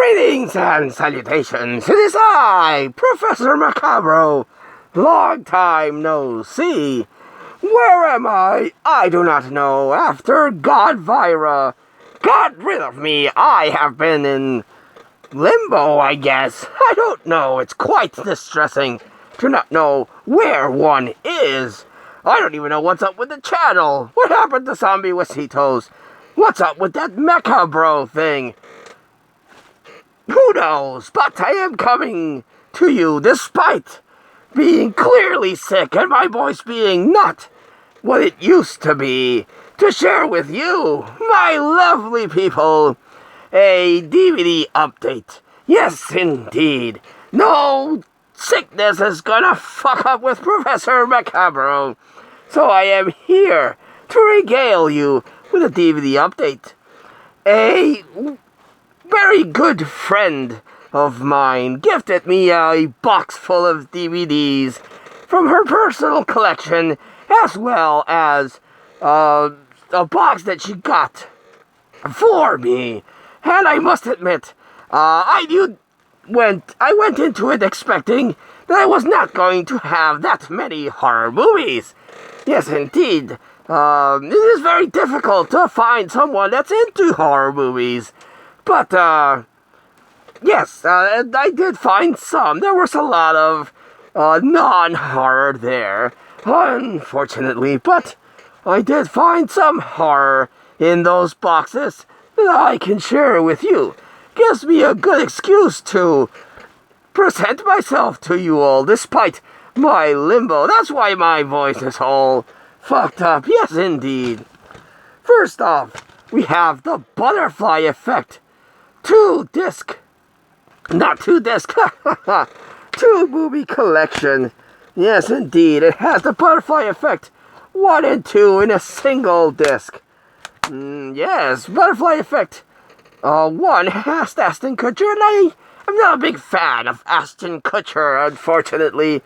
Greetings and salutations. It is I, Professor Macabro. Long time no see. Where am I? I do not know. After Godvira got rid of me, I have been in limbo, I guess. I don't know. It's quite distressing to not know where one is. I don't even know what's up with the channel. What happened to Zombie Wasitos? What's up with that Macabro thing? Who knows? But I am coming to you despite being clearly sick and my voice being not what it used to be, to share with you, my lovely people, a DVD update. Yes, indeed. No sickness is gonna fuck up with Professor Macabro. So I am here to regale you with a DVD update. A very good friend of mine gifted me a box full of DVDs from her personal collection, as well as a box that she got for me. And I must admit, I went into it expecting that I was not going to have that many horror movies. Yes, indeed. It is very difficult to find someone that's into horror movies. But, yes, I did find some. There was a lot of non-horror there, unfortunately. But I did find some horror in those boxes that I can share with you. Gives me a good excuse to present myself to you all, despite my limbo. That's why my voice is all fucked up. Yes, indeed. First off, we have the Butterfly Effect. 2-disc two-movie collection. Yes, indeed. It has the Butterfly Effect 1 and 2 in a single disc. Yes, Butterfly Effect 1 has Ashton Kutcher, and I'm not a big fan of Ashton Kutcher, unfortunately.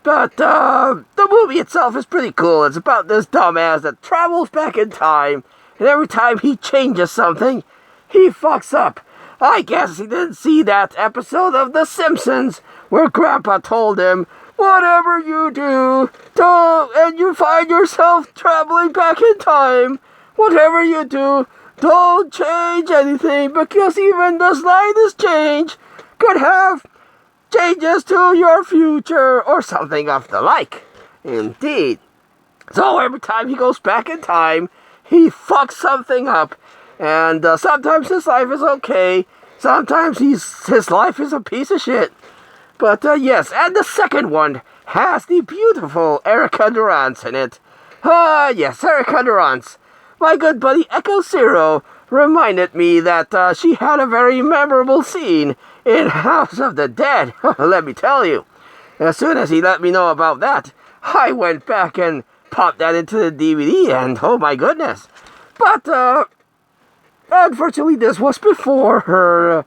But the movie itself is pretty cool. It's about this dumbass that travels back in time, and every time he changes something, he fucks up. I guess he didn't see that episode of The Simpsons where Grandpa told him, whatever you do, and you find yourself traveling back in time, whatever you do, don't change anything, because even the slightest change could have changes to your future, or something of the like. Indeed. So every time he goes back in time, he fucks something up. And sometimes his life is okay. Sometimes his life is a piece of shit. But yes, and the second one has the beautiful Erica Durance in it. Yes, Erica Durance. My good buddy Echo Zero reminded me that she had a very memorable scene in House of the Dead. Let me tell you. As soon as he let me know about that, I went back and popped that into the DVD, and oh my goodness. But, unfortunately, this was before her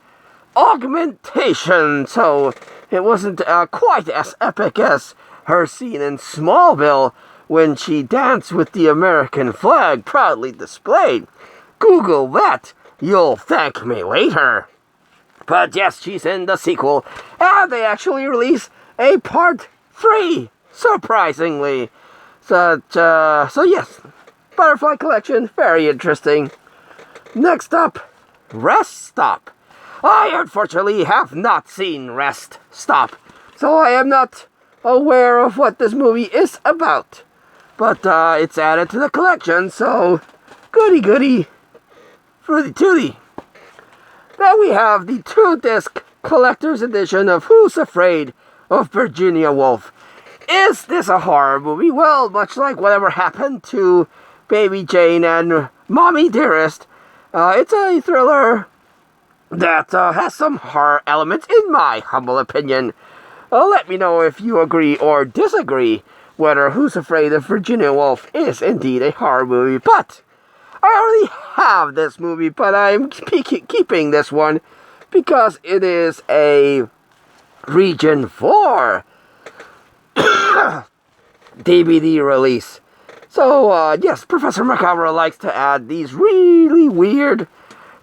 augmentation, so it wasn't quite as epic as her scene in Smallville when she danced with the American flag proudly displayed. Google that. You'll thank me later. But yes, she's in the sequel, and they actually released a part 3, surprisingly. So yes, Butterfly Collection, very interesting. Next up, Rest Stop. I unfortunately have not seen Rest Stop, so I am not aware of what this movie is about. But it's added to the collection, so goody, fruity tooty. Then we have the 2-disc collector's edition of Who's Afraid of Virginia Woolf. Is this a horror movie? Well, much like whatever happened to Baby Jane and Mommy Dearest, it's a thriller that has some horror elements, in my humble opinion. Let me know if you agree or disagree whether Who's Afraid of Virginia Woolf is indeed a horror movie. But I already have this movie, but I'm keeping this one because it is a Region 4 DVD release. So, yes, Professor Macabro likes to add these really weird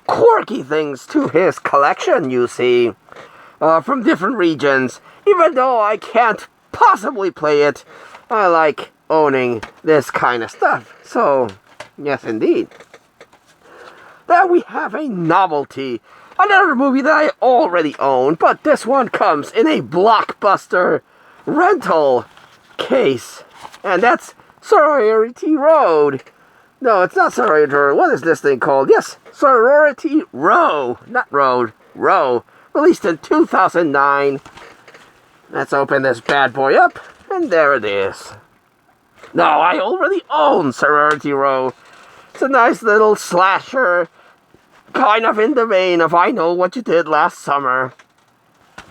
quirky things to his collection, you see, from different regions. Even though I can't possibly play it, I like owning this kind of stuff. So, yes indeed. Then we have a novelty. Another movie that I already own, but this one comes in a Blockbuster rental case. And that's Sorority Road. No, it's not Sorority Road. What is this thing called? Yes, Sorority Row. Not Road. Row. Released in 2009. Let's open this bad boy up. And there it is. No, I already own Sorority Row. It's a nice little slasher, kind of in the vein of I Know What You Did Last Summer.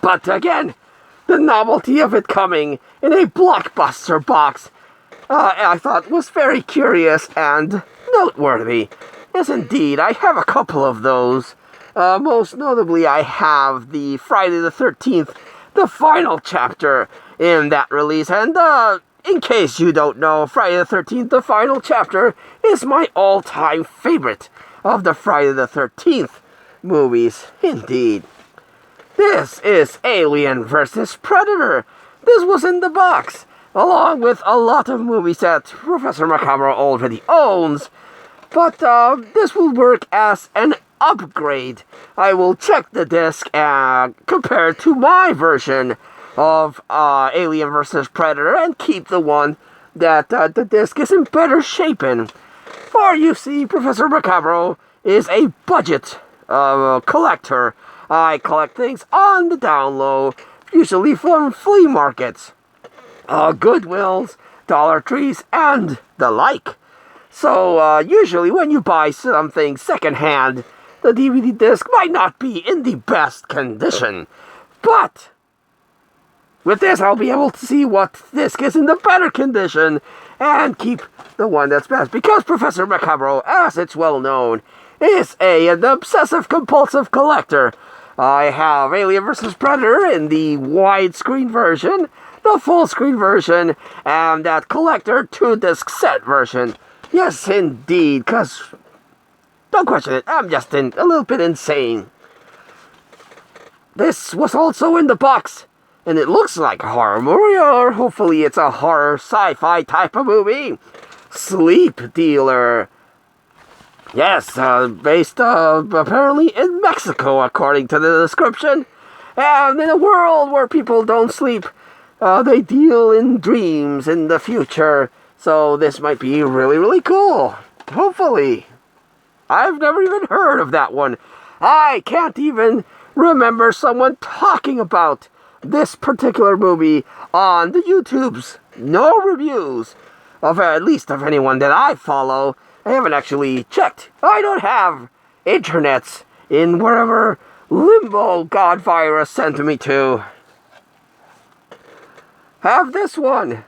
But again, the novelty of it coming in a Blockbuster box, I thought was very curious and noteworthy. Yes, indeed, I have a couple of those. Most notably, I have the Friday the 13th, the final chapter in that release. And, in case you don't know, Friday the 13th, the final chapter, is my all-time favorite of the Friday the 13th movies. Indeed. This is Alien vs. Predator. This was in the box, along with a lot of movies that Professor Macabre already owns. But this will work as an upgrade. I will check the disc and compare it to my version of Alien vs. Predator and keep the one that the disc is in better shape in. For you see, Professor Macabre is a budget collector. I collect things on the down low, usually from flea markets, Goodwills, Dollar Trees, and the like. So usually when you buy something secondhand, the DVD disc might not be in the best condition. But with this, I'll be able to see what disc is in the better condition and keep the one that's best. Because Professor Macabre, as it's well known, is an obsessive-compulsive collector. I have Alien vs. Predator in the widescreen version, the full-screen version, and that collector 2-disc set version. Yes, indeed, because, don't question it, I'm just a little bit insane. This was also in the box. And it looks like a horror movie, or hopefully it's a horror sci-fi type of movie. Sleep Dealer. Yes, based apparently in Mexico, according to the description. And in a world where people don't sleep, they deal in dreams in the future. So this might be really, really cool. Hopefully. I've never even heard of that one. I can't even remember someone talking about this particular movie on the YouTubes. No reviews of at least of anyone that I follow. I haven't actually checked. I don't have internets in wherever limbo God virus sent me to. Have this one.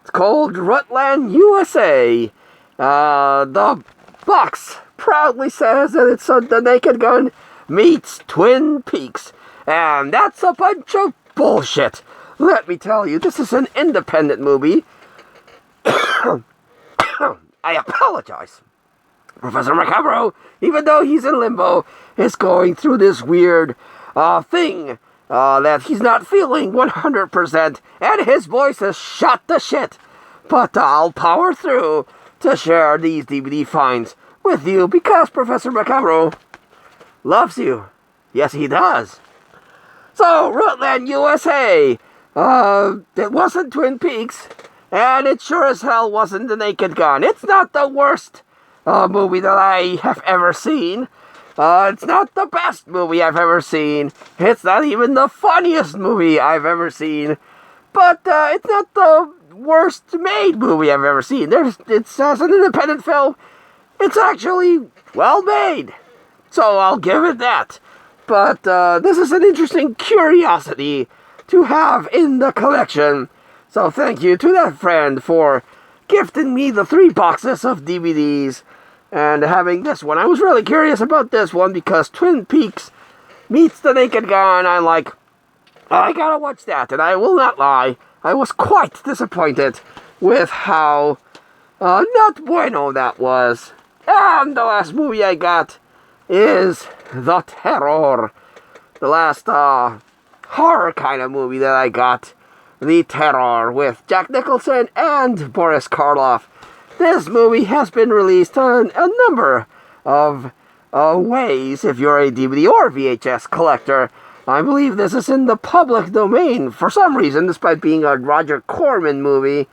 It's called Rutland, USA. The box proudly says that it's The Naked Gun meets Twin Peaks. And that's a bunch of bullshit. Let me tell you, this is an independent movie. I apologize. Professor Macabre, even though he's in limbo, is going through this weird thing that he's not feeling 100%, and his voice is shot to shit. But I'll power through to share these DVD finds with you because Professor Macabre loves you. Yes, he does. So, Rutland, USA. It wasn't Twin Peaks, and it sure as hell wasn't The Naked Gun. It's not the worst movie that I have ever seen. It's not the best movie I've ever seen. It's not even the funniest movie I've ever seen. But it's not the worst made movie I've ever seen. It's as an independent film, it's actually well made. So I'll give it that. But this is an interesting curiosity to have in the collection. So thank you to that friend for gifting me the 3 boxes of DVDs and having this one. I was really curious about this one because Twin Peaks meets The Naked Gun. I'm like, I gotta watch that. And I will not lie, I was quite disappointed with how not bueno that was. And the last movie I got is The Terror. The last horror kind of movie that I got. The Terror with Jack Nicholson and Boris Karloff. This movie has been released on a number of ways if you're a DVD or VHS collector. I believe this is in the public domain for some reason, despite being a Roger Corman movie.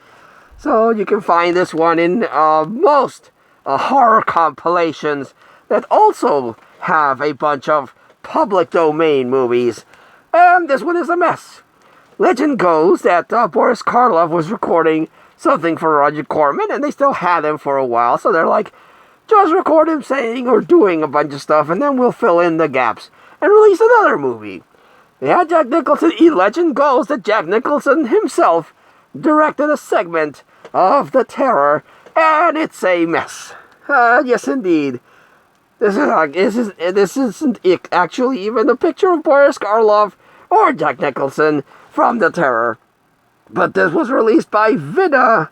So you can find this one in most horror compilations that also have a bunch of public domain movies. And this one is a mess. Legend goes that Boris Karloff was recording something for Roger Corman, and they still had him for a while, so they're like, just record him saying or doing a bunch of stuff, and then we'll fill in the gaps and release another movie. They had Jack Nicholson. Legend goes that Jack Nicholson himself directed a segment of The Terror, and it's a mess. Yes, indeed. This isn't actually even a picture of Boris Karloff or Jack Nicholson from The Terror. But this was released by Vida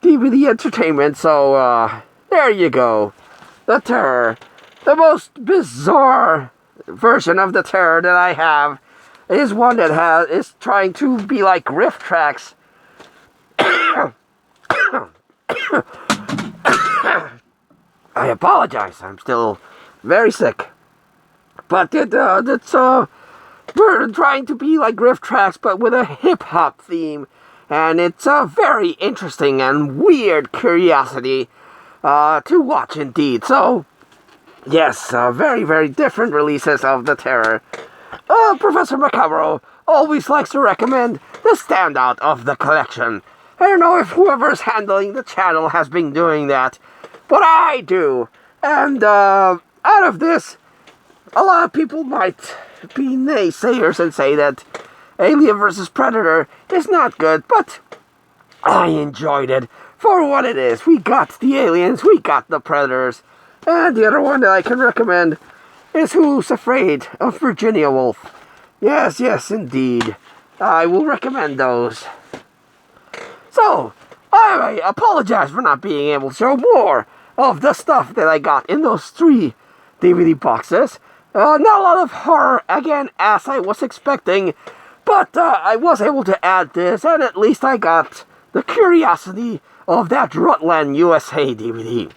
DVD Entertainment, so there you go. The Terror. The most bizarre version of The Terror that I have is one that is trying to be like riff tracks. I apologize. I'm still very sick. But we're trying to be like riff tracks, but with a hip-hop theme. And it's a very interesting and weird curiosity to watch indeed. So, yes, very, very different releases of The Terror. Professor Macabre always likes to recommend the standout of the collection. I don't know if whoever's handling the channel has been doing that, but I do. And out of this, a lot of people might be naysayers and say that Alien vs. Predator is not good, but I enjoyed it for what it is. We got the aliens, we got the predators, and the other one that I can recommend is Who's Afraid of Virginia Woolf. Yes, indeed. I will recommend those. So, I apologize for not being able to show more of the stuff that I got in those 3 DVD boxes. Not a lot of horror, again, as I was expecting, but I was able to add this, and at least I got the curiosity of that Rutland USA DVD.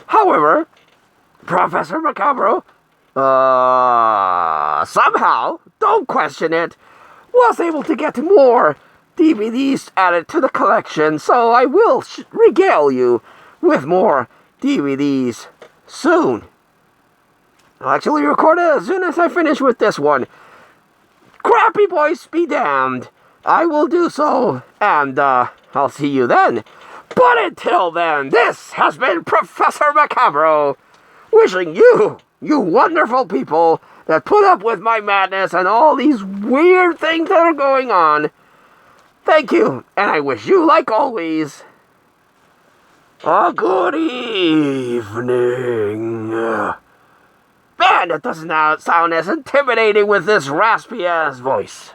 However, Professor Macabre, somehow, don't question it, was able to get more DVDs added to the collection, so I will regale you with more DVDs soon. I'll actually record it as soon as I finish with this one. Crappy boys be damned. I will do so, and I'll see you then. But until then, this has been Professor Macabre, wishing you wonderful people that put up with my madness and all these weird things that are going on. Thank you, and I wish you, like always, a good evening. Man, that doesn't sound as intimidating with this raspy-ass voice.